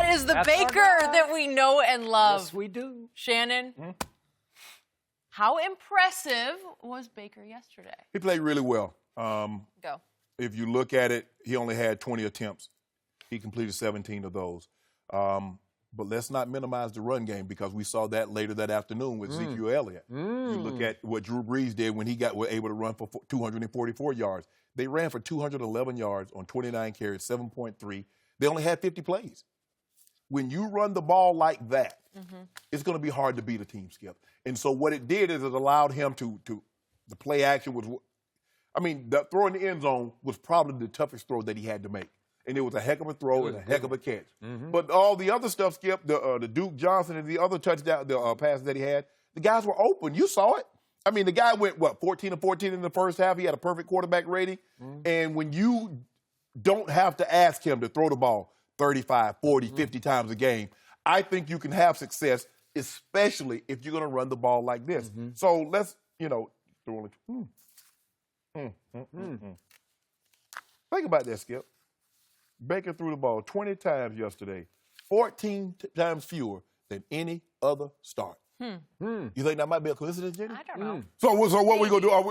That is the Baker that we know and love. Yes, we do. Shannon, how impressive was Baker yesterday? He played really well. Go. If you look at it, he only had 20 attempts. He completed 17 of those. But let's not minimize the run game because we saw that later that afternoon with Ezekiel Elliott. You look at what Drew Brees did when he were able to run for 244 yards. They ran for 211 yards on 29 carries, 7.3. They only had 50 plays. When you run the ball like that, it's going to be hard to beat a team, Skip. And so what it did is it allowed him to the play action was, I mean, the throw in the end zone was probably the toughest throw that he had to make. And it was a heck of a throw and a heck of a catch. But all the other stuff, Skip, the Duke Johnson and the other touchdown, the passes that he had, the guys were open. You saw it. I mean, the guy went, 14 of 14 in the first half. He had a perfect quarterback rating. And when you don't have to ask him to throw the ball 35, 40, 50 times a game, I think you can have success, especially if you're going to run the ball like this. So let's, throw it. Think about that, Skip. Baker threw the ball 20 times yesterday, 14 times fewer than any other start. You think that might be a coincidence, Jenny? I don't know. So what we gonna do? Are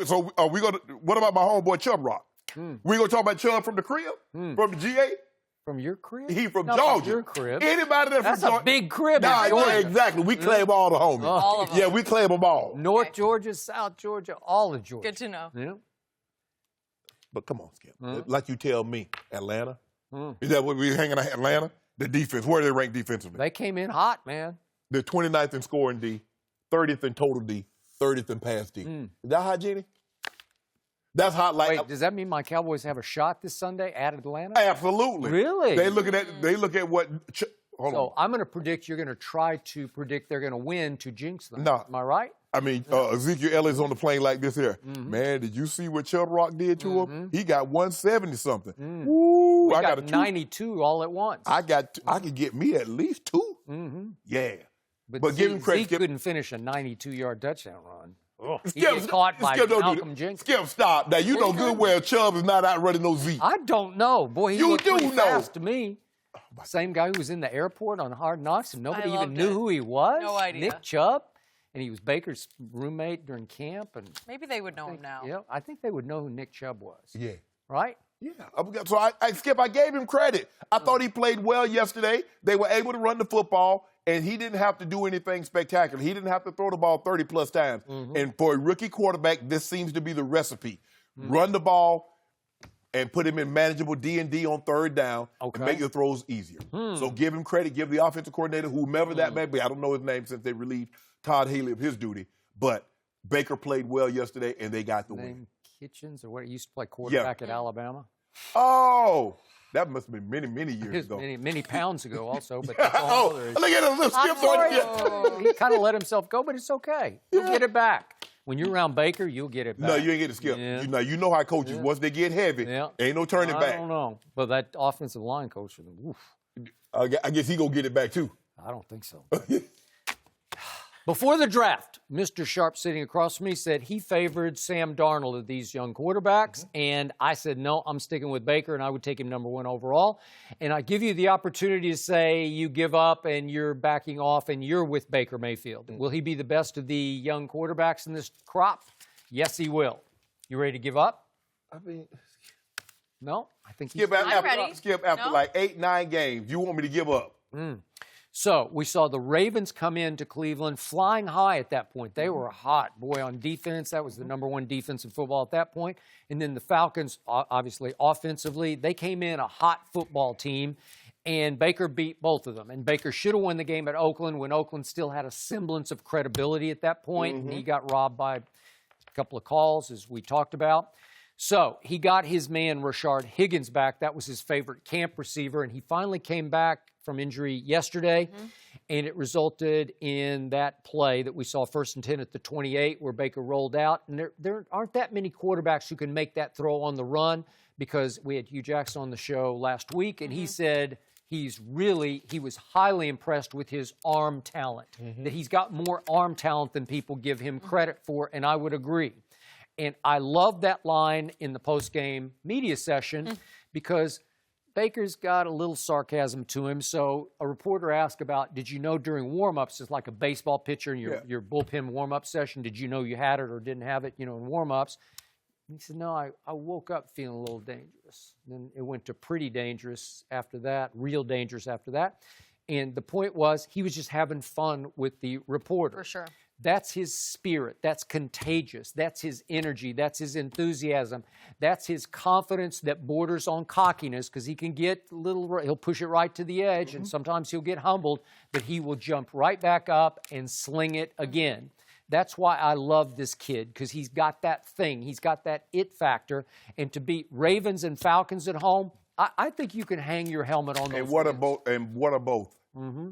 we gonna? What about my homeboy Chubb Rock? We gonna talk about Chubb from the crib, from the GA? From your crib? He from Not Georgia. From your crib. Anybody that's a from big crib. Nah, yeah, exactly. We claim all the homies. All of them. Yeah, we claim them all. North Georgia, South Georgia, all of Georgia. Good to know. Yeah. But come on, Skip. Like you tell me, Atlanta. Is that what we hanging at Atlanta? The defense. Where are they ranked defensively? They came in hot, man. They're 29th in scoring D, 30th in total D, 30th in pass D. Is that hot, Jenny? That's hot. Like, Wait, does that mean my Cowboys have a shot this Sunday at Atlanta? Absolutely. Really? They look at what. Hold on. I'm going to predict you're going to try to predict they're going to win to jinx them. No. Am I right? I mean, Ezekiel Elliott's on the plane like this here. Man, did you see what Chubb Rock did to him? He got 170-something. We I got a 92 all at once. I could get me at least 2. Yeah. But give him credit. Zeke couldn't finish a 92-yard touchdown run. He Skip, gets caught by Skip, Malcolm Jenkins. Skip, stop. Now, you know good well Chubb is not out running no Zeke. I don't know. Boy, he You looked do pretty know. fast to me. Same guy who was in the airport on Hard Knocks, and nobody even knew who he was. No idea. Nick Chubb, and he was Baker's roommate during camp. And Maybe they would know him now. yeah, I think they would know who Nick Chubb was. Yeah. Right? Yeah. So Skip, I gave him credit. I thought he played well yesterday. They were able to run the football, and he didn't have to do anything spectacular. He didn't have to throw the ball 30-plus times. And for a rookie quarterback, this seems to be the recipe. Run the ball and put him in manageable D&D on third down and make the throws easier. So give him credit. Give the offensive coordinator, whomever that may be. I don't know his name since they relieved Todd Haley of his duty. But Baker played well yesterday, and they got the win. Kitchens, or what? He used to play quarterback at Alabama. Oh, that must have been many, many years ago. Many pounds ago also. But that's all other look at him. Little Skip on He kind of let himself go, but it's okay. You'll get it back. When you're around Baker, you'll get it back. No, you ain't get to Skip. Yeah. You know how coaches, once they get heavy, ain't no turning back. I don't know. But that offensive line coach, I guess he going to get it back, too. I don't think so. Before the draft, Mr. Sharpe sitting across from me said he favored Sam Darnold of these young quarterbacks, and I said, no, I'm sticking with Baker, and I would take him number 1 overall. And I give you the opportunity to say you give up and you're backing off and you're with Baker Mayfield. Will he be the best of the young quarterbacks in this crop? Yes, he will. You ready to give up? I mean, no? I think he's Skip ready. Skip, after like 8-9 games, you want me to give up? So we saw the Ravens come into Cleveland flying high at that point. They were hot, boy, on defense. That was the number 1 defense in football at that point. And then the Falcons, obviously, offensively, they came in a hot football team, and Baker beat both of them. And Baker should have won the game at Oakland when Oakland still had a semblance of credibility at that point. And he got robbed by a couple of calls, as we talked about. So he got his man, Rashard Higgins, back. That was his favorite camp receiver, and he finally came back from injury yesterday, and it resulted in that play that we saw 1st and 10 at the 28 where Baker rolled out. And there aren't that many quarterbacks who can make that throw on the run, because we had Hugh Jackson on the show last week, and he said he was highly impressed with his arm talent, that he's got more arm talent than people give him credit for, and I would agree. And I love that line in the post-game media session because Baker's got a little sarcasm to him. So a reporter asked about, did you know during warm-ups, it's like a baseball pitcher in your bullpen warm-up session, did you know you had it or didn't have it, in warm-ups? He said, no, I woke up feeling a little dangerous. Then it went to pretty dangerous after that, real dangerous after that. And the point was, he was just having fun with the reporter. For sure. That's his spirit. That's contagious. That's his energy. That's his enthusiasm. That's his confidence that borders on cockiness, because he can get he'll push it right to the edge, and sometimes he'll get humbled, but he will jump right back up and sling it again. That's why I love this kid, because he's got that thing. He's got that it factor. And to beat Ravens and Falcons at home, I think you can hang your helmet on those. And what are both?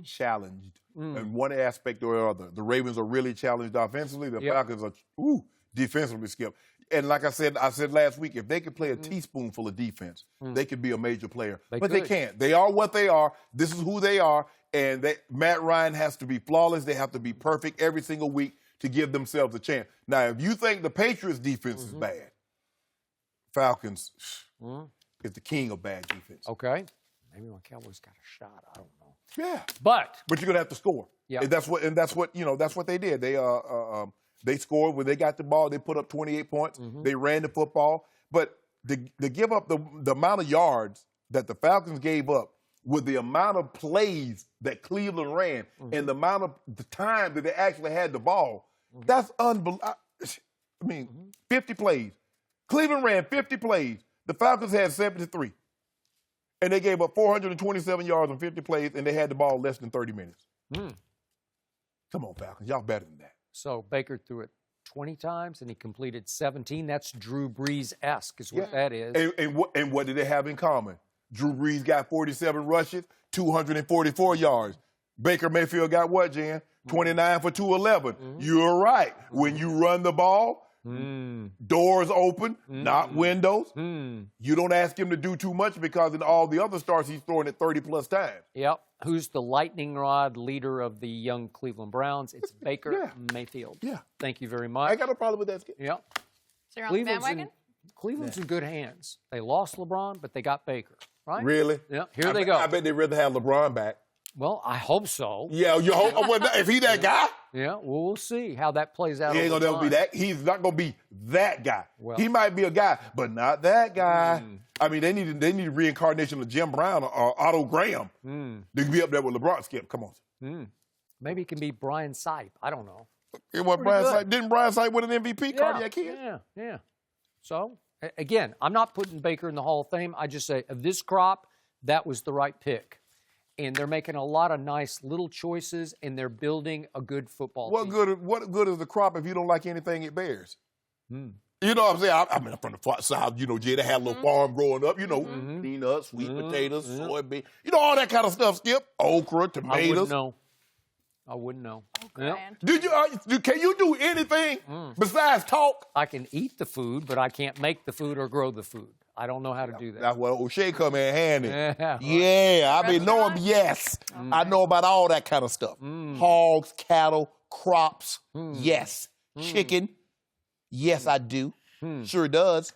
Challenged in one aspect or other. The Ravens are really challenged offensively. The Falcons are defensively, Skip. And like I said last week, if they could play a teaspoonful of defense, they could be a major player. But they can't. They are what they are. This is who they are. And Matt Ryan has to be flawless. They have to be perfect every single week to give themselves a chance. Now, if you think the Patriots' defense is bad, Falcons is the king of bad defense. Okay. Maybe my Cowboys got a shot. I don't know. Yeah. But you're gonna have to score. Yeah. And that's what they did. They scored when they got the ball. They put up 28 points. They ran the football. But to give up the amount of yards that the Falcons gave up with the amount of plays that Cleveland ran and the amount of the time that they actually had the ball, that's unbelievable. I mean, 50 plays. Cleveland ran 50 plays. The Falcons had 73. And they gave up 427 yards on 50 plays, and they had the ball less than 30 minutes. Come on, Falcons. Y'all better than that. So Baker threw it 20 times, and he completed 17. That's Drew Brees-esque is what that is. And what did they have in common? Drew Brees got 47 rushes, 244 yards. Baker Mayfield got what, Jan? 29 for 211. You're right. When you run the ball, doors open, not windows. You don't ask him to do too much, because in all the other starts, he's throwing it 30-plus times. Yep. Who's the lightning rod leader of the young Cleveland Browns? It's Baker Mayfield. Yeah. Thank you very much. I got no problem with that, Skip. Yep. So you're on the bandwagon? Cleveland's in good hands. They lost LeBron, but they got Baker, right? Really? Yeah. Here they go. I bet they'd rather have LeBron back. Well, I hope so. Yeah, you hope. If he that guy? Yeah, well, we'll see how that plays out. He ain't gonna be that. He's not gonna be that guy. Well, he might be a guy, but not that guy. I mean, they need a reincarnation of Jim Brown or Otto Graham to be up there with LeBron. Skip, come on. Maybe it can be Brian Sipe. I don't know. Didn't Brian Sipe win an MVP? Cardiac kid? Yeah. So, again, I'm not putting Baker in the Hall of Fame. I just say, of this crop, that was the right pick. And they're making a lot of nice little choices, and they're building a good football team. What good is the crop if you don't like anything it bears? You know what I'm saying? I mean, I'm from the far south. Jay, they had a little farm growing up. Peanuts, sweet potatoes, soybean. All that kind of stuff, Skip. Okra, tomatoes. I wouldn't know. Can you do anything besides talk? I can eat the food, but I can't make the food or grow the food. I don't know how to do that. That's where O'Shea come in handy. Yeah. I mean, know him, yes. I know about all that kind of stuff. Hogs, cattle, crops, yes. Chicken, yes, I do. Sure does.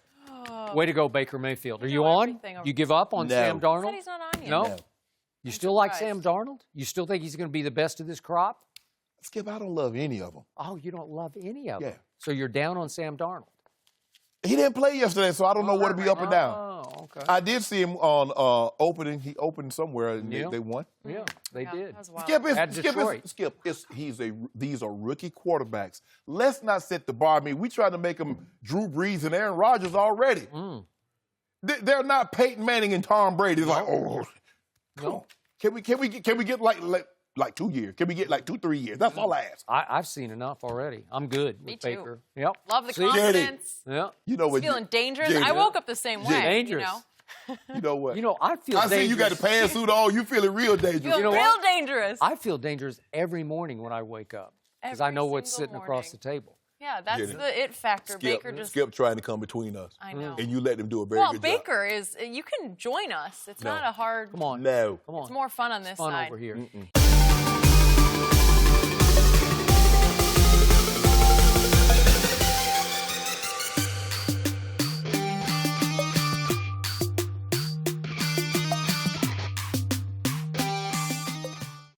Way to go, Baker Mayfield. Are you on? You give up on Sam Darnold? He said he's not on yet. No? You still like Sam Darnold? You still think he's going to be the best of this crop? Skip, I don't love any of them. Oh, you don't love any of them? Yeah. So you're down on Sam Darnold? He didn't play yesterday, so I don't know where to be up and down. Oh, okay. I did see him on opening. He opened somewhere, and they won. Yeah, they did. These are rookie quarterbacks. Let's not set the bar. I mean, we tried to make them Drew Brees and Aaron Rodgers already. They're not Peyton Manning and Tom Brady. Like, come on. Can we get like 2 years? Can we get like 2-3 years? That's all I ask. I've seen enough already. I'm good with Baker. Yep. Love the confidence. Yeah. You know what? Feeling dangerous. I woke up the same way. Dangerous. You know what? I feel dangerous. I see you got the pantsuit on. You feeling real dangerous. Real dangerous. I feel dangerous every morning when I wake up because I know what's sitting across the table. Yeah, that's the it factor. Skip trying to come between us. I know. And you let him do a very good job. Well, Baker is, you can join us. It's not a hard. Come on. No. Come on. It's more fun on this side. Fun over here.